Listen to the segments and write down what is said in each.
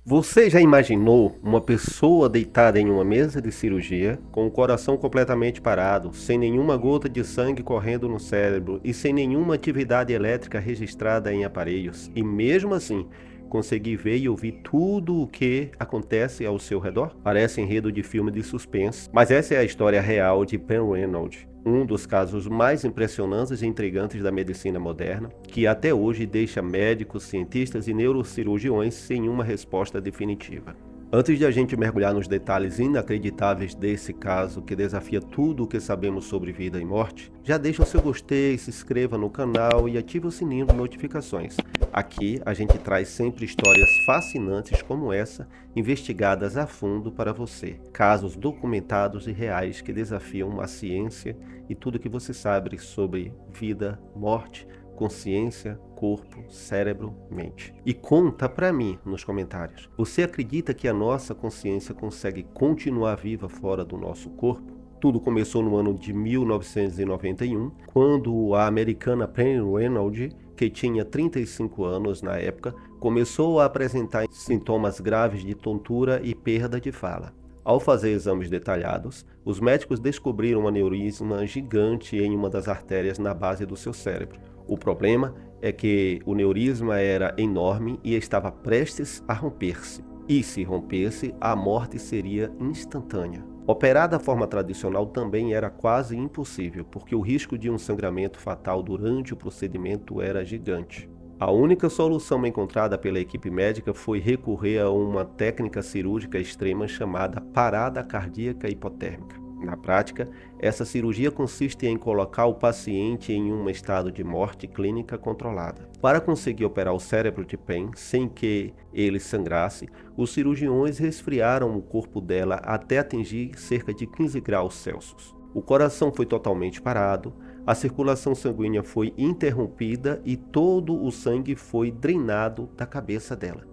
Você já imaginou uma pessoa deitada em uma mesa de cirurgia, com o coração completamente parado, sem nenhuma gota de sangue correndo no cérebro e sem nenhuma atividade elétrica registrada em aparelhos, e mesmo assim conseguir ver e ouvir tudo o que acontece ao seu redor? Parece enredo de filme de suspense, mas essa é a história real de Penn Reynolds, um dos casos mais impressionantes e intrigantes da medicina moderna, que até hoje deixa médicos, cientistas e neurocirurgiões sem uma resposta definitiva. Antes de a gente mergulhar nos detalhes inacreditáveis desse caso que desafia tudo o que sabemos sobre vida e morte, já deixa o seu gostei, se inscreva no canal e ative o sininho de notificações. Aqui a gente traz sempre histórias fascinantes como essa, investigadas a fundo para você. Casos documentados e reais que desafiam a ciência e tudo que você sabe sobre vida, morte, consciência, corpo, cérebro, mente. E conta pra mim nos comentários. Você acredita que a nossa consciência consegue continuar viva fora do nosso corpo? Tudo começou no ano de 1991, quando a americana Penn Reynolds, que tinha 35 anos na época, começou a apresentar sintomas graves de tontura e perda de fala. Ao fazer exames detalhados, os médicos descobriram um aneurisma gigante em uma das artérias na base do seu cérebro. O problema é que o aneurisma era enorme e estava prestes a romper-se. E se rompesse, a morte seria instantânea. Operar da forma tradicional também era quase impossível, porque o risco de um sangramento fatal durante o procedimento era gigante. A única solução encontrada pela equipe médica foi recorrer a uma técnica cirúrgica extrema chamada parada cardíaca hipotérmica. Na prática, essa cirurgia consiste em colocar o paciente em um estado de morte clínica controlada. Para conseguir operar o cérebro de Penn sem que ele sangrasse, os cirurgiões resfriaram o corpo dela até atingir cerca de 15 graus Celsius. O coração foi totalmente parado, a circulação sanguínea foi interrompida e todo o sangue foi drenado da cabeça dela.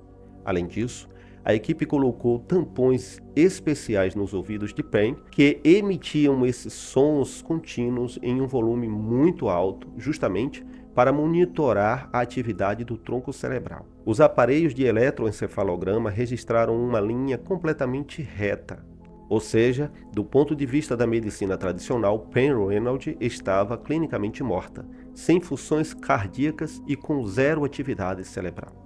Além disso, a equipe colocou tampões especiais nos ouvidos de Penn que emitiam esses sons contínuos em um volume muito alto, justamente para monitorar a atividade do tronco cerebral. Os aparelhos de eletroencefalograma registraram uma linha completamente reta. Ou seja, do ponto de vista da medicina tradicional, Penn Reynolds estava clinicamente morta, sem funções cardíacas e com zero atividade cerebral.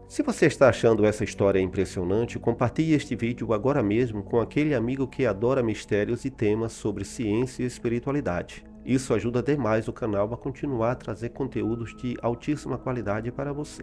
Se você está achando essa história impressionante, compartilhe este vídeo agora mesmo com aquele amigo que adora mistérios e temas sobre ciência e espiritualidade. Isso ajuda demais o canal a continuar a trazer conteúdos de altíssima qualidade para você.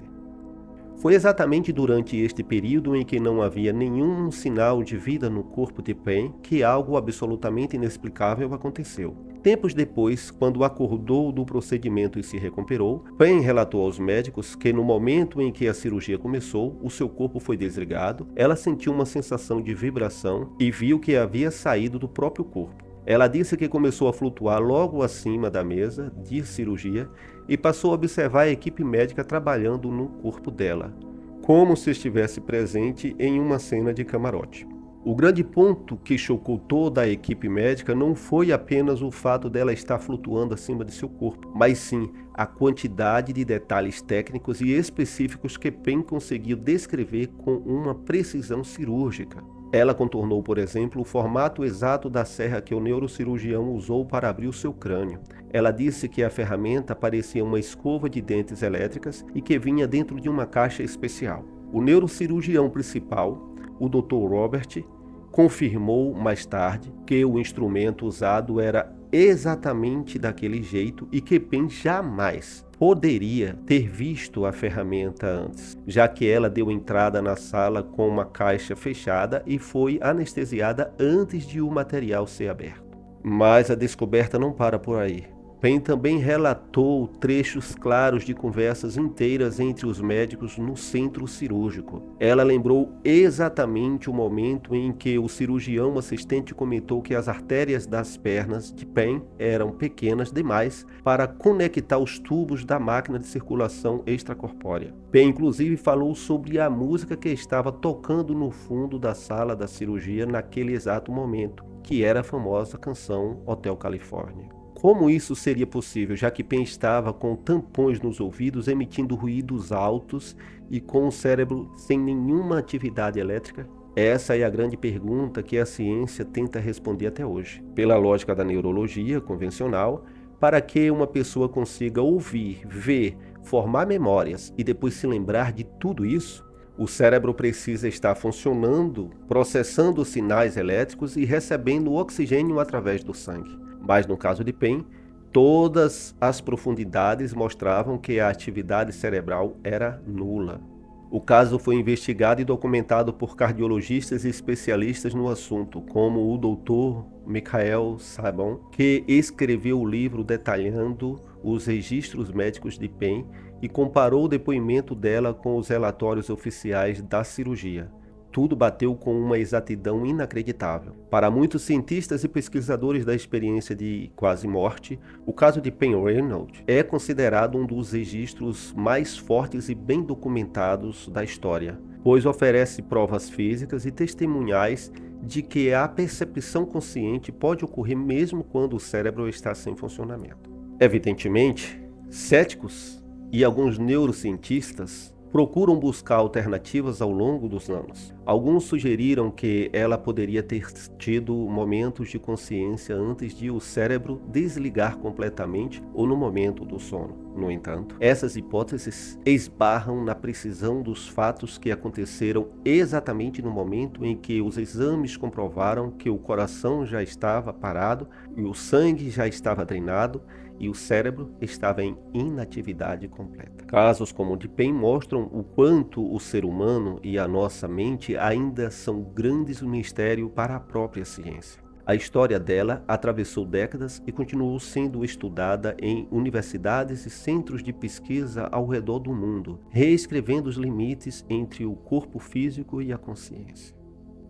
Foi exatamente durante este período em que não havia nenhum sinal de vida no corpo de Penn que algo absolutamente inexplicável aconteceu. Tempos depois, quando acordou do procedimento e se recuperou, Penn relatou aos médicos que no momento em que a cirurgia começou, o seu corpo foi desligado, ela sentiu uma sensação de vibração e viu que havia saído do próprio corpo. Ela disse que começou a flutuar logo acima da mesa de cirurgia e passou a observar a equipe médica trabalhando no corpo dela, como se estivesse presente em uma cena de camarote. O grande ponto que chocou toda a equipe médica não foi apenas o fato dela estar flutuando acima de seu corpo, mas sim a quantidade de detalhes técnicos e específicos que Penn conseguiu descrever com uma precisão cirúrgica. Ela contornou, por exemplo, o formato exato da serra que o neurocirurgião usou para abrir o seu crânio. Ela disse que a ferramenta parecia uma escova de dentes elétricas e que vinha dentro de uma caixa especial. O neurocirurgião principal, o Dr. Robert, confirmou mais tarde que o instrumento usado era exatamente daquele jeito e que Penn jamais poderia ter visto a ferramenta antes, já que ela deu entrada na sala com uma caixa fechada e foi anestesiada antes de o material ser aberto. Mas a descoberta não para por aí. Penn também relatou trechos claros de conversas inteiras entre os médicos no centro cirúrgico. Ela lembrou exatamente o momento em que o cirurgião assistente comentou que as artérias das pernas de Penn eram pequenas demais para conectar os tubos da máquina de circulação extracorpórea. Penn inclusive falou sobre a música que estava tocando no fundo da sala da cirurgia naquele exato momento, que era a famosa canção Hotel California. Como isso seria possível, já que Pen estava com tampões nos ouvidos, emitindo ruídos altos e com o cérebro sem nenhuma atividade elétrica? Essa é a grande pergunta que a ciência tenta responder até hoje. Pela lógica da neurologia convencional, para que uma pessoa consiga ouvir, ver, formar memórias e depois se lembrar de tudo isso, o cérebro precisa estar funcionando, processando sinais elétricos e recebendo oxigênio através do sangue. Mas no caso de Pen, todas as profundidades mostravam que a atividade cerebral era nula. O caso foi investigado e documentado por cardiologistas e especialistas no assunto, como o Dr. Michael Sabon, que escreveu o livro detalhando os registros médicos de Pen e comparou o depoimento dela com os relatórios oficiais da cirurgia. Tudo bateu com uma exatidão inacreditável. Para muitos cientistas e pesquisadores da experiência de quase morte, o caso de Pen Reynolds é considerado um dos registros mais fortes e bem documentados da história, pois oferece provas físicas e testemunhais de que a percepção consciente pode ocorrer mesmo quando o cérebro está sem funcionamento. Evidentemente, céticos e alguns neurocientistas procuram buscar alternativas ao longo dos anos. Alguns sugeriram que ela poderia ter tido momentos de consciência antes de o cérebro desligar completamente ou no momento do sono. No entanto, essas hipóteses esbarram na precisão dos fatos que aconteceram exatamente no momento em que os exames comprovaram que o coração já estava parado e o sangue já estava drenado e o cérebro estava em inatividade completa. Casos como o de Pen mostram o quanto o ser humano e a nossa mente ainda são grandes mistério para a própria ciência. A história dela atravessou décadas e continuou sendo estudada em universidades e centros de pesquisa ao redor do mundo, reescrevendo os limites entre o corpo físico e a consciência.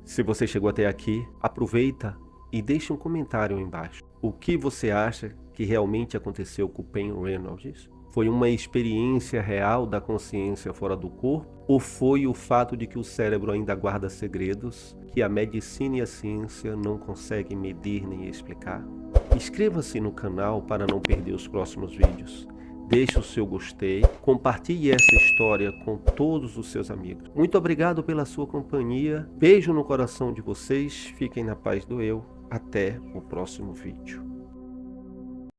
Se você chegou até aqui, aproveita e deixe um comentário aí embaixo. O que você acha que realmente aconteceu com o Pen Reynolds? Foi uma experiência real da consciência fora do corpo? Ou foi o fato de que o cérebro ainda guarda segredos que a medicina e a ciência não conseguem medir nem explicar? Inscreva-se no canal para não perder os próximos vídeos. Deixe o seu gostei, compartilhe essa história com todos os seus amigos. Muito obrigado pela sua companhia, beijo no coração de vocês, fiquem na paz do eu, até o próximo vídeo.